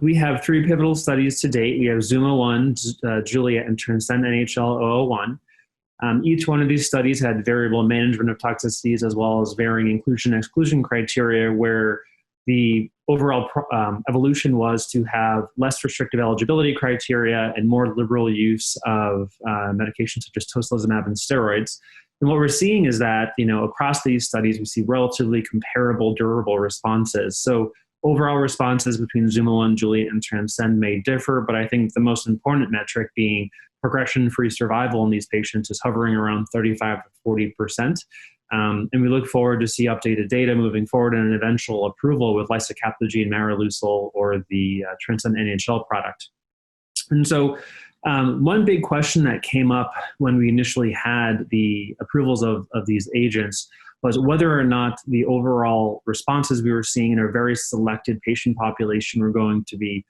We have 3 pivotal studies to date. We have ZUMA-1, Juliet, and Transcend NHL 001. Each one of these studies had variable management of toxicities as well as varying inclusion-exclusion criteria, where the overall evolution was to have less restrictive eligibility criteria and more liberal use of medications such as tocilizumab and steroids. And what we're seeing is that, across these studies, we see relatively comparable durable responses. So overall responses between ZUMA-1, Juliet, and Transcend may differ, but I think the most important metric being progression-free survival in these patients is hovering around 35 to 40%. And we look forward to see updated data moving forward and an eventual approval with lisocabtagene maraleucel or the Transcend NHL product. And so one big question that came up when we initially had the approvals of these agents was whether or not the overall responses we were seeing in a very selected patient population were going to be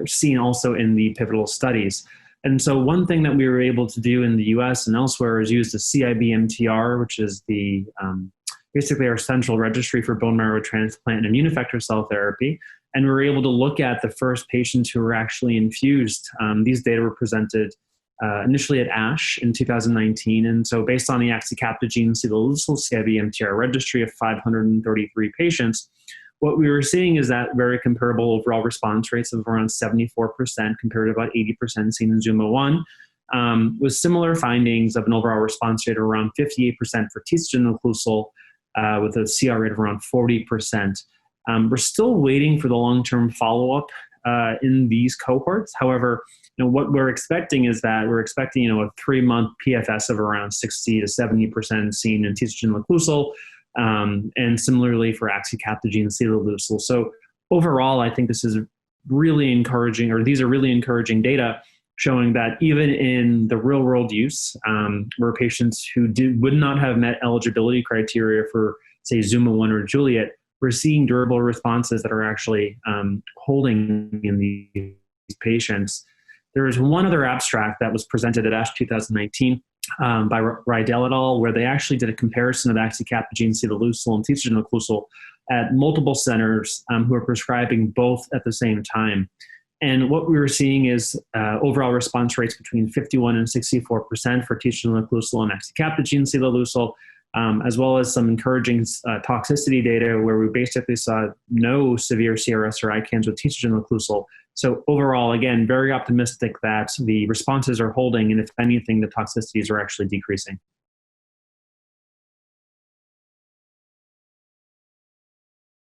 seen also in the pivotal studies. And so one thing that we were able to do in the US and elsewhere is use the CIBMTR, which is the basically our central registry for bone marrow transplant and immune effector cell therapy. And we were able to look at the first patients who were actually infused. These data were presented initially at ASH in 2019. And so based on the axicabtagene ciloleucel CIBMTR registry of 533 patients, what we were seeing is that very comparable overall response rates of around 74% compared to about 80% seen in ZUMA-1, with similar findings of an overall response rate of around 58% for T-sugenic occlusal, with a CR rate of around 40%. We're still waiting for the long-term follow-up in these cohorts. However, what we're expecting is that we're expecting a 3-month PFS of around 60 to 70% seen in T-sugenic occlusal, and similarly for axicabtagene ciloleucel. So overall, I think this is really encouraging, or these are really encouraging data showing that even in the real world use, where patients who would not have met eligibility criteria for, say, ZUMA-1 or Juliet, we're seeing durable responses that are actually holding in these patients. There is one other abstract that was presented at ASH 2019 by Rydell et al., where they actually did a comparison of axicabtagene ciloleucel and T-sugenic occlusal at multiple centers who are prescribing both at the same time. And what we were seeing is overall response rates between 51 and 64% for T-sugenic occlusal and axicabtagene ciloleucel, as well as some encouraging toxicity data where we basically saw no severe CRS or ICANS with T-sugenic occlusal. So overall, again, very optimistic that the responses are holding, and if anything, the toxicities are actually decreasing.